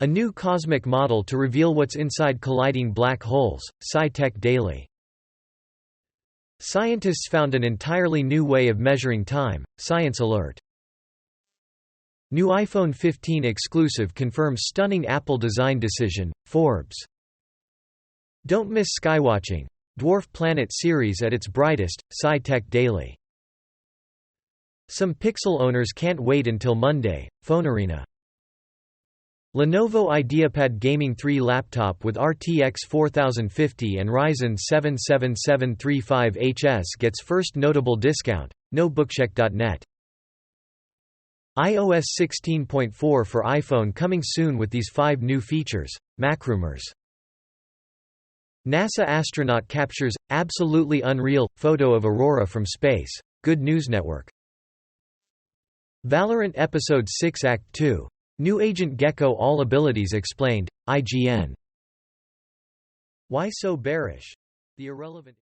A new cosmic model to reveal what's inside colliding black holes. SciTechDaily. Scientists found an entirely new way of measuring time. ScienceAlert. New iPhone 15 exclusive confirms stunning Apple design decision. Forbes. Don't miss skywatching. Dwarf Planet series at its brightest. SciTechDaily. Some Pixel owners can't wait until Monday. PhoneArena. Lenovo IdeaPad Gaming 3 laptop with RTX 4050 and Ryzen 7 7735HS gets first notable discount. NoBookcheck.net. iOS 16.4 for iPhone coming soon with these 5 new features. MacRumors. NASA astronaut captures absolutely unreal photo of aurora from space. Good News Network. Valorant Episode 6 Act 2. New Agent Gecko all abilities explained. IGN. Why so bearish? The irrelevant